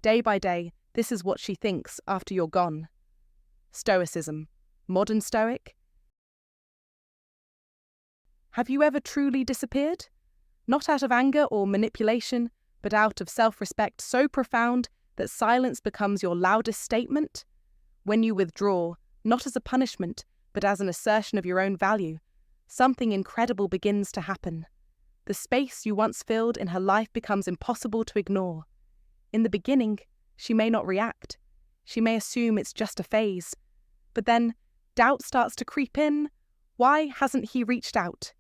Day by day, this is what she thinks after you're gone. Stoicism. Modern Stoic? Have you ever truly disappeared? Not out of anger or manipulation, but out of self-respect so profound that silence becomes your loudest statement? When you withdraw, not as a punishment, but as an assertion of your own value, something incredible begins to happen. The space you once filled in her life becomes impossible to ignore. In the beginning, she may not react. She may assume it's just a phase. But then, doubt starts to creep in. Why hasn't he reached out?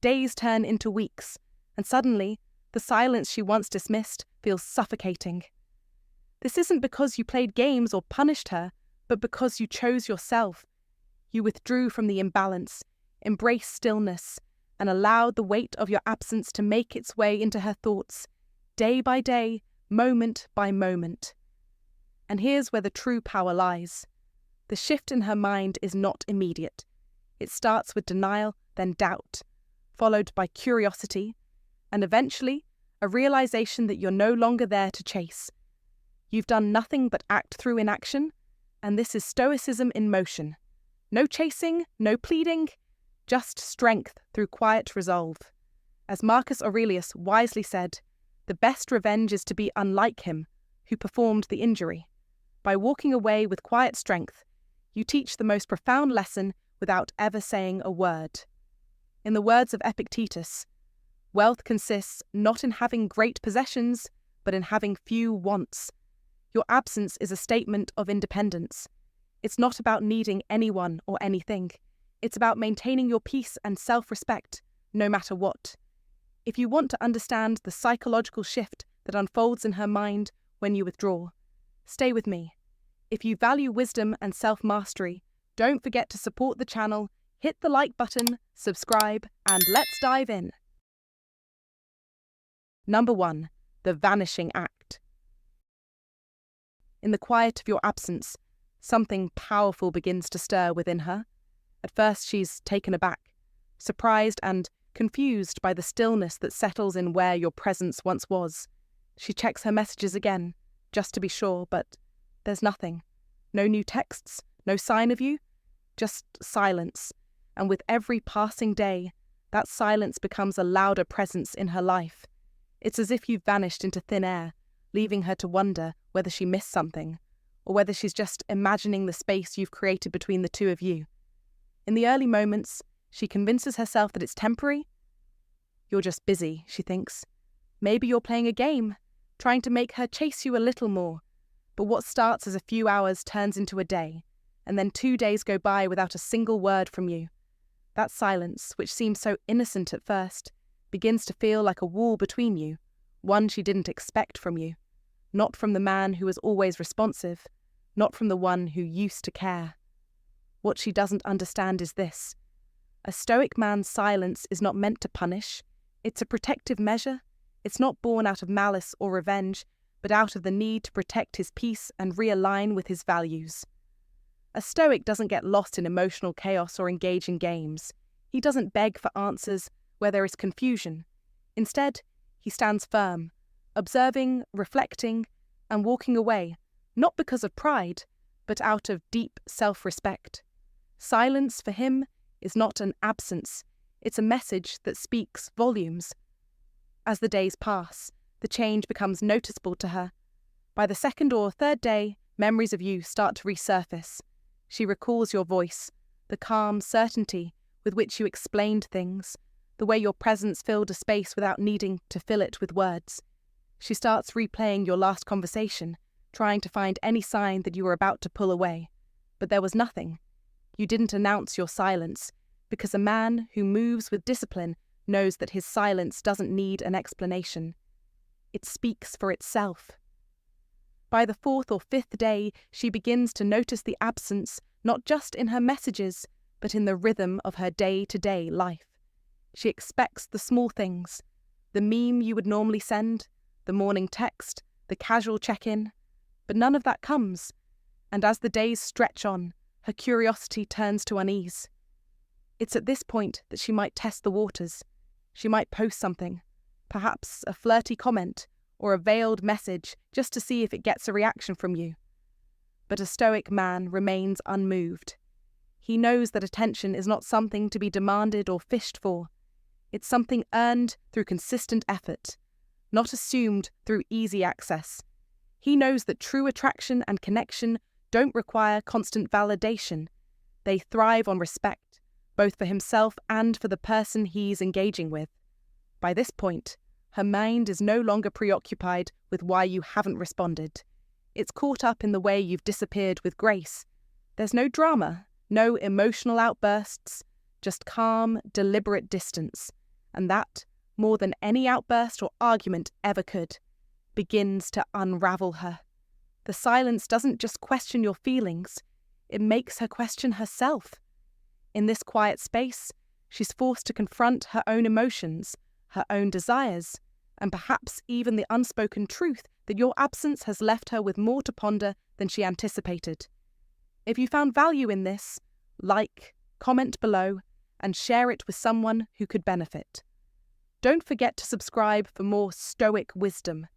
Days turn into weeks, and suddenly, the silence she once dismissed feels suffocating. This isn't because you played games or punished her, but because you chose yourself. You withdrew from the imbalance, embraced stillness, and allowed the weight of your absence to make its way into her thoughts, day by day, moment by moment. And here's where the true power lies. The shift in her mind is not immediate. It starts with denial, then doubt, followed by curiosity, and eventually, a realization that you're no longer there to chase. You've done nothing but act through inaction, and this is Stoicism in motion. No chasing, no pleading, just strength through quiet resolve. As Marcus Aurelius wisely said, the best revenge is to be unlike him, who performed the injury. By walking away with quiet strength, you teach the most profound lesson without ever saying a word. In the words of Epictetus, wealth consists not in having great possessions, but in having few wants. Your absence is a statement of independence. It's not about needing anyone or anything. It's about maintaining your peace and self-respect, no matter what. If you want to understand the psychological shift that unfolds in her mind when you withdraw, stay with me. If you value wisdom and self-mastery, don't forget to support the channel, hit the like button, subscribe, and let's dive in. Number 1. The Vanishing Act. In the quiet of your absence, something powerful begins to stir within her. At first she's taken aback, surprised and confused by the stillness that settles in where your presence once was. She checks her messages again, just to be sure, but there's nothing. No new texts, no sign of you, just silence. And with every passing day, that silence becomes a louder presence in her life. It's as if you've vanished into thin air, leaving her to wonder whether she missed something, or whether she's just imagining the space you've created between the two of you. In the early moments, she convinces herself that it's temporary. You're just busy, she thinks. Maybe you're playing a game, trying to make her chase you a little more. But what starts as a few hours turns into a day, and then 2 days go by without a single word from you. That silence, which seems so innocent at first, begins to feel like a wall between you, one she didn't expect from you. Not from the man who was always responsive, not from the one who used to care. What she doesn't understand is this. A Stoic man's silence is not meant to punish. It's a protective measure. It's not born out of malice or revenge, but out of the need to protect his peace and realign with his values. A Stoic doesn't get lost in emotional chaos or engage in games. He doesn't beg for answers where there is confusion. Instead, he stands firm, observing, reflecting, and walking away, not because of pride, but out of deep self-respect. Silence for him is not an absence, it's a message that speaks volumes. As the days pass, the change becomes noticeable to her. By the second or third day, memories of you start to resurface. She recalls your voice, the calm certainty with which you explained things, the way your presence filled a space without needing to fill it with words. She starts replaying your last conversation, trying to find any sign that you were about to pull away. But there was nothing. You didn't announce your silence, because a man who moves with discipline knows that his silence doesn't need an explanation. It speaks for itself. By the 4th or 5th day, she begins to notice the absence, not just in her messages, but in the rhythm of her day-to-day life. She expects the small things, the meme you would normally send, the morning text, the casual check-in, but none of that comes, and as the days stretch on, her curiosity turns to unease. It's at this point that she might test the waters. She might post something, perhaps a flirty comment, or a veiled message just to see if it gets a reaction from you. But a Stoic man remains unmoved. He knows that attention is not something to be demanded or fished for. It's something earned through consistent effort, not assumed through easy access. He knows that true attraction and connection don't require constant validation. They thrive on respect, both for himself and for the person he's engaging with. By this point, her mind is no longer preoccupied with why you haven't responded. It's caught up in the way you've disappeared with grace. There's no drama, no emotional outbursts, just calm, deliberate distance. And that, more than any outburst or argument ever could, begins to unravel her. The silence doesn't just question your feelings, it makes her question herself. In this quiet space, she's forced to confront her own emotions, her own desires, and perhaps even the unspoken truth that your absence has left her with more to ponder than she anticipated. If you found value in this, like, comment below, and share it with someone who could benefit. Don't forget to subscribe for more Stoic wisdom.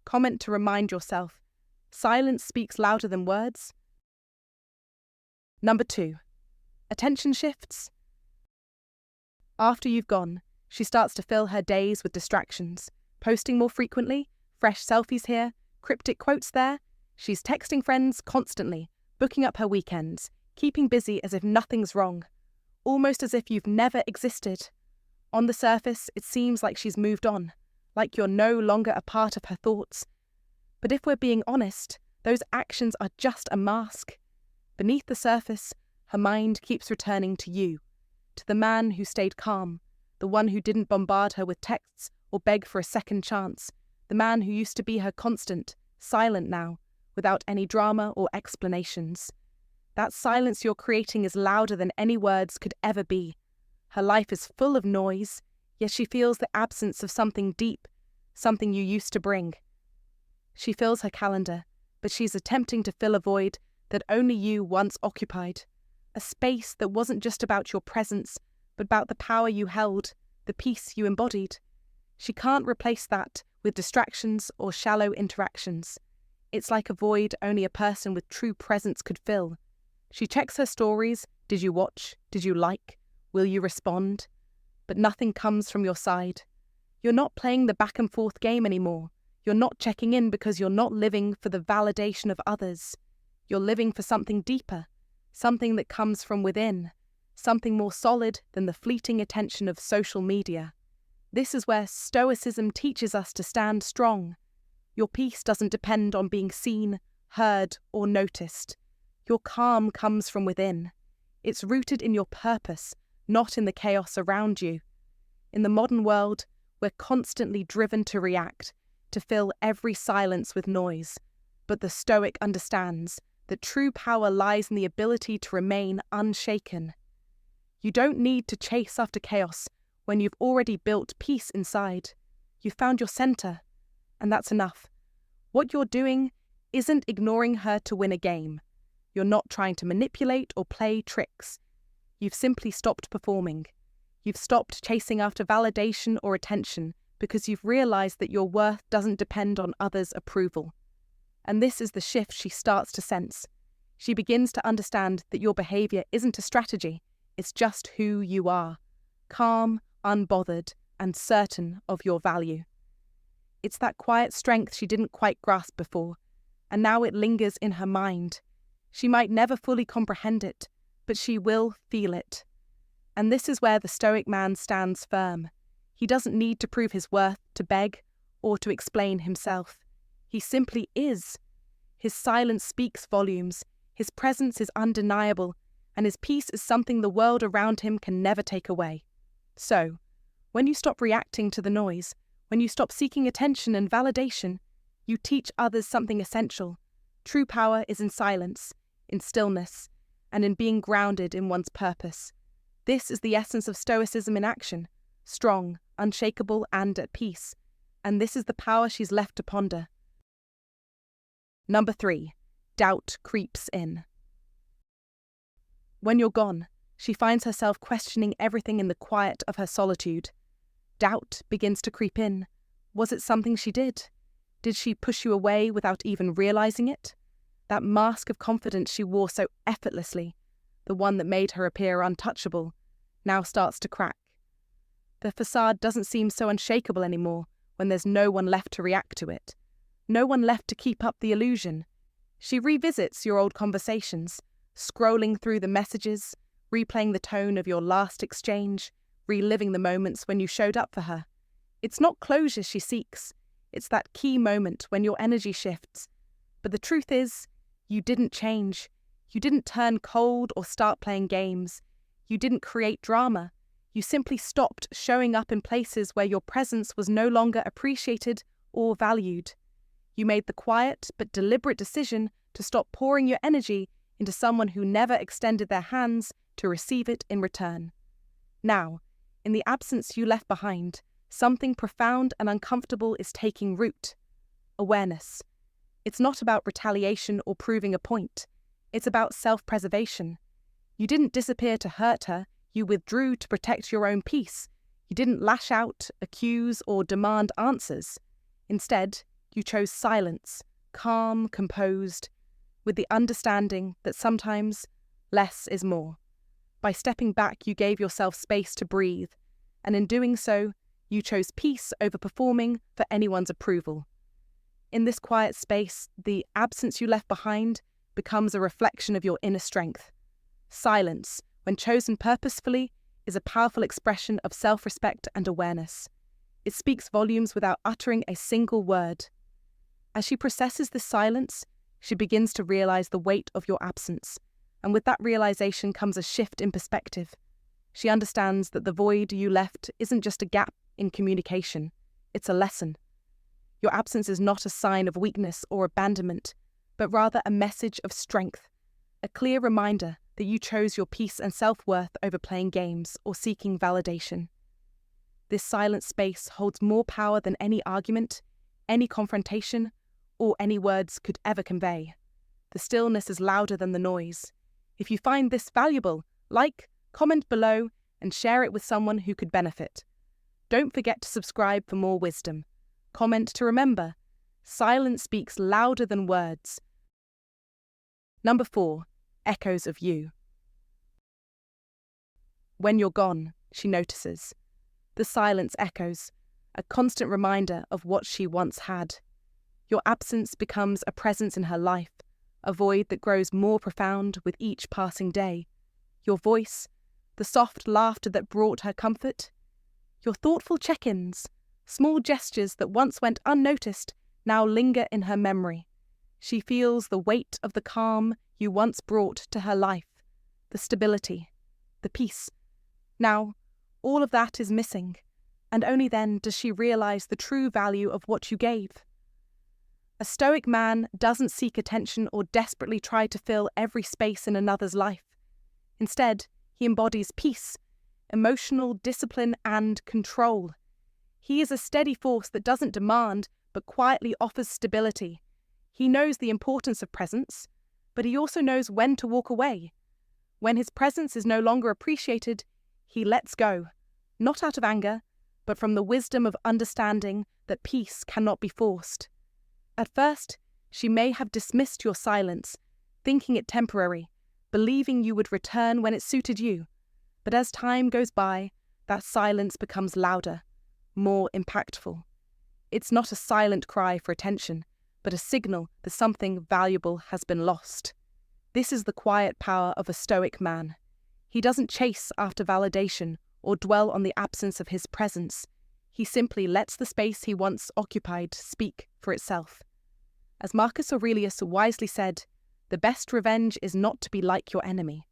Comment to remind yourself, silence speaks louder than words. Number 2. Attention shifts. After you've gone, she starts to fill her days with distractions, posting more frequently, fresh selfies here, cryptic quotes there. She's texting friends constantly, booking up her weekends, keeping busy as if nothing's wrong, almost as if you've never existed. On the surface, it seems like she's moved on, like you're no longer a part of her thoughts. But if we're being honest, those actions are just a mask. Beneath the surface, her mind keeps returning to you, to the man who stayed calm, the one who didn't bombard her with texts or beg for a second chance, the man who used to be her constant, silent now, without any drama or explanations. That silence you're creating is louder than any words could ever be. Her life is full of noise, yet she feels the absence of something deep, something you used to bring. She fills her calendar, but she's attempting to fill a void that only you once occupied. A space that wasn't just about your presence, but about the power you held, the peace you embodied. She can't replace that with distractions or shallow interactions. It's like a void only a person with true presence could fill. She checks her stories. Did you watch? Did you like? Will you respond? But nothing comes from your side. You're not playing the back and forth game anymore. You're not checking in because you're not living for the validation of others. You're living for something deeper, something that comes from within, something more solid than the fleeting attention of social media. This is where Stoicism teaches us to stand strong. Your peace doesn't depend on being seen, heard, or noticed. Your calm comes from within. It's rooted in your purpose, not in the chaos around you. In the modern world, we're constantly driven to react, to fill every silence with noise. But the Stoic understands that true power lies in the ability to remain unshaken. You don't need to chase after chaos when you've already built peace inside. You've found your center, and that's enough. What you're doing isn't ignoring her to win a game. You're not trying to manipulate or play tricks. You've simply stopped performing. You've stopped chasing after validation or attention because you've realized that your worth doesn't depend on others' approval. And this is the shift she starts to sense. She begins to understand that your behavior isn't a strategy, it's just who you are. Calm, unbothered, and certain of your value. It's that quiet strength she didn't quite grasp before, and now it lingers in her mind. She might never fully comprehend it, but she will feel it. And this is where the Stoic man stands firm. He doesn't need to prove his worth, to beg, or to explain himself. He simply is. His silence speaks volumes, his presence is undeniable, and his peace is something the world around him can never take away. So, when you stop reacting to the noise, when you stop seeking attention and validation, you teach others something essential. True power is in silence, in stillness, and in being grounded in one's purpose. This is the essence of Stoicism in action, strong, unshakable, and at peace. And this is the power she's left to ponder. Number 3. Doubt creeps in. When you're gone, she finds herself questioning everything in the quiet of her solitude. Doubt begins to creep in. Was it something she did? Did she push you away without even realizing it? That mask of confidence she wore so effortlessly, the one that made her appear untouchable, now starts to crack. The facade doesn't seem so unshakable anymore when there's no one left to react to it. No one left to keep up the illusion. She revisits your old conversations, scrolling through the messages, replaying the tone of your last exchange, reliving the moments when you showed up for her. It's not closure she seeks. It's that key moment when your energy shifts. But the truth is, you didn't change. You didn't turn cold or start playing games. You didn't create drama. You simply stopped showing up in places where your presence was no longer appreciated or valued. You made the quiet but deliberate decision to stop pouring your energy into someone who never extended their hands to receive it in return. Now, in the absence you left behind, something profound and uncomfortable is taking root. Awareness. It's not about retaliation or proving a point. It's about self-preservation. You didn't disappear to hurt her, you withdrew to protect your own peace. You didn't lash out, accuse, or demand answers. Instead, you chose silence, calm, composed, with the understanding that sometimes less is more. By stepping back, you gave yourself space to breathe, and in doing so, you chose peace over performing for anyone's approval. In this quiet space, the absence you left behind becomes a reflection of your inner strength. Silence, when chosen purposefully, is a powerful expression of self-respect and awareness. It speaks volumes without uttering a single word. As she processes this silence, she begins to realize the weight of your absence, and with that realization comes a shift in perspective. She understands that the void you left isn't just a gap in communication, it's a lesson. Your absence is not a sign of weakness or abandonment, but rather a message of strength, a clear reminder that you chose your peace and self-worth over playing games or seeking validation. This silent space holds more power than any argument, any confrontation, or any words could ever convey. The stillness is louder than the noise. If you find this valuable, like, comment below, and share it with someone who could benefit. Don't forget to subscribe for more wisdom. Comment to remember, silence speaks louder than words. Number 4, echoes of you. When you're gone, she notices. The silence echoes, a constant reminder of what she once had. Your absence becomes a presence in her life, a void that grows more profound with each passing day. Your voice, the soft laughter that brought her comfort, your thoughtful check-ins, small gestures that once went unnoticed now linger in her memory. She feels the weight of the calm you once brought to her life, the stability, the peace. Now, all of that is missing, and only then does she realize the true value of what you gave. A Stoic man doesn't seek attention or desperately try to fill every space in another's life. Instead, he embodies peace, emotional discipline, and control. He is a steady force that doesn't demand, but quietly offers stability. He knows the importance of presence, but he also knows when to walk away. When his presence is no longer appreciated, he lets go, not out of anger, but from the wisdom of understanding that peace cannot be forced. At first, she may have dismissed your silence, thinking it temporary, believing you would return when it suited you. But as time goes by, that silence becomes louder, more impactful. It's not a silent cry for attention, but a signal that something valuable has been lost. This is the quiet power of a Stoic man. He doesn't chase after validation or dwell on the absence of his presence. He simply lets the space he once occupied speak for itself. As Marcus Aurelius wisely said, the best revenge is not to be like your enemy.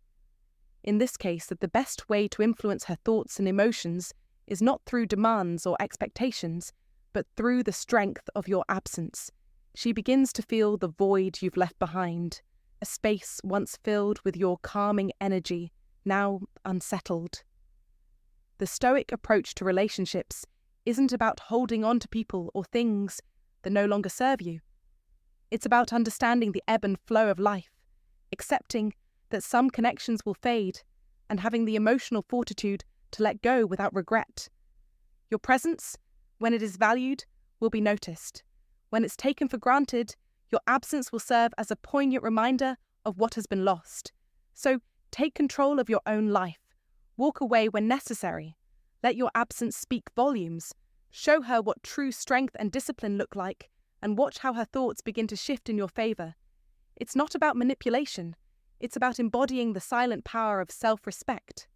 In this case, that the best way to influence her thoughts and emotions is not through demands or expectations, but through the strength of your absence. She begins to feel the void you've left behind, a space once filled with your calming energy, now unsettled. The Stoic approach to relationships isn't about holding on to people or things that no longer serve you. It's about understanding the ebb and flow of life, accepting that some connections will fade, and having the emotional fortitude to let go without regret. Your presence, when it is valued, will be noticed. When it's taken for granted, your absence will serve as a poignant reminder of what has been lost. So take control of your own life. Walk away when necessary. Let your absence speak volumes. Show her what true strength and discipline look like, and watch how her thoughts begin to shift in your favor. It's not about manipulation. It's about embodying the silent power of self-respect.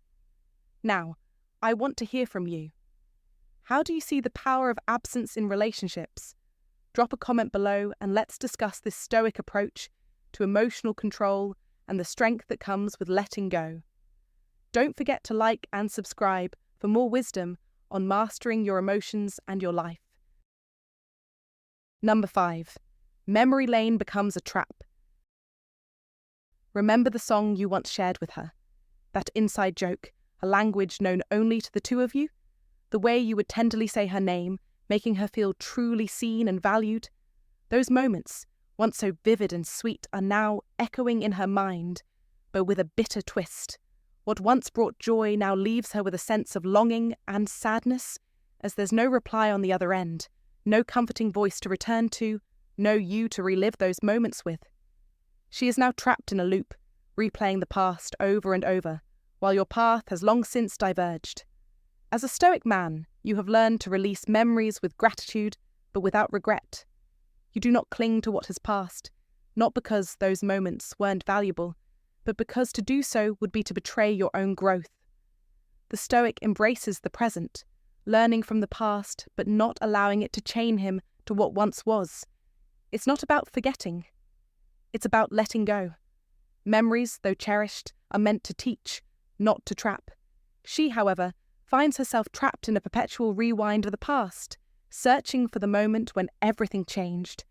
Now, I want to hear from you. How do you see the power of absence in relationships? Drop a comment below and let's discuss this Stoic approach to emotional control and the strength that comes with letting go. Don't forget to like and subscribe for more wisdom on mastering your emotions and your life. Number 5. Memory lane becomes a trap. Remember the song you once shared with her? That inside joke, a language known only to the two of you? The way you would tenderly say her name, making her feel truly seen and valued? Those moments, once so vivid and sweet, are now echoing in her mind, but with a bitter twist. What once brought joy now leaves her with a sense of longing and sadness, as there's no reply on the other end, no comforting voice to return to, no you to relive those moments with. She is now trapped in a loop, replaying the past over and over, while your path has long since diverged. As a Stoic man, you have learned to release memories with gratitude, but without regret. You do not cling to what has passed, not because those moments weren't valuable, but because to do so would be to betray your own growth. The Stoic embraces the present, learning from the past, but not allowing it to chain him to what once was. It's not about forgetting. It's about letting go. Memories, though cherished, are meant to teach, not to trap. She, however, finds herself trapped in a perpetual rewind of the past, searching for the moment when everything changed,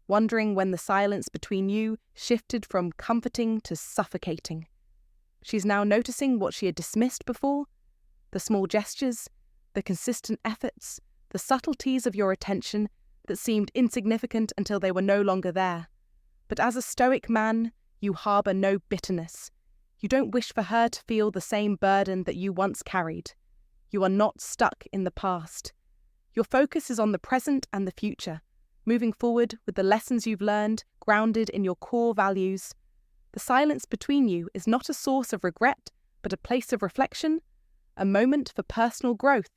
wondering when the silence between you shifted from comforting to suffocating. She's now noticing what she had dismissed before, the small gestures, the consistent efforts, the subtleties of your attention that seemed insignificant until they were no longer there. But as a Stoic man, you harbour no bitterness. You don't wish for her to feel the same burden that you once carried. You are not stuck in the past. Your focus is on the present and the future, moving forward with the lessons you've learned, grounded in your core values. The silence between you is not a source of regret, but a place of reflection, a moment for personal growth.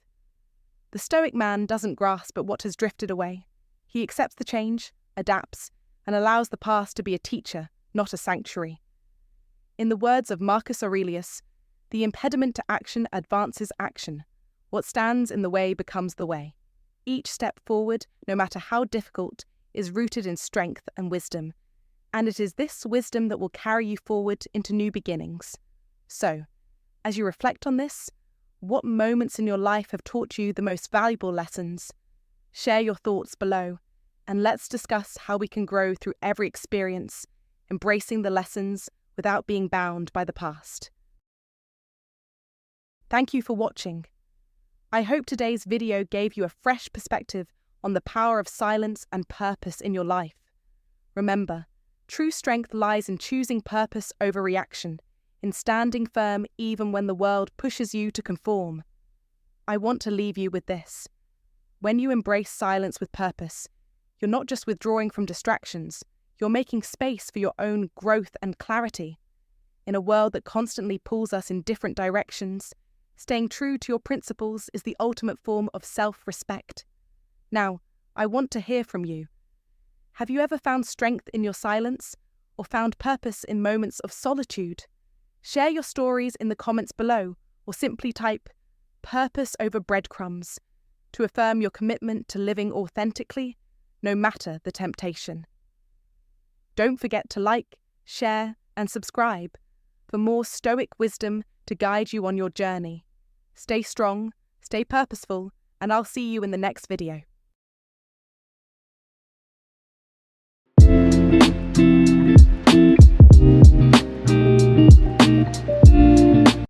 The Stoic man doesn't grasp at what has drifted away. He accepts the change, adapts, and allows the past to be a teacher, not a sanctuary. In the words of Marcus Aurelius, the impediment to action advances action. What stands in the way becomes the way. Each step forward, no matter how difficult, is rooted in strength and wisdom, and it is this wisdom that will carry you forward into new beginnings. So, as you reflect on this, what moments in your life have taught you the most valuable lessons? Share your thoughts below, and let's discuss how we can grow through every experience, embracing the lessons without being bound by the past. Thank you for watching. I hope today's video gave you a fresh perspective on the power of silence and purpose in your life. Remember, true strength lies in choosing purpose over reaction, in standing firm even when the world pushes you to conform. I want to leave you with this. When you embrace silence with purpose, you're not just withdrawing from distractions, you're making space for your own growth and clarity. In a world that constantly pulls us in different directions, staying true to your principles is the ultimate form of self-respect. Now, I want to hear from you. Have you ever found strength in your silence, or found purpose in moments of solitude? Share your stories in the comments below, or simply type "purpose over breadcrumbs" to affirm your commitment to living authentically, no matter the temptation. Don't forget to like, share, and subscribe for more Stoic wisdom to guide you on your journey. Stay strong, stay purposeful, and I'll see you in the next video.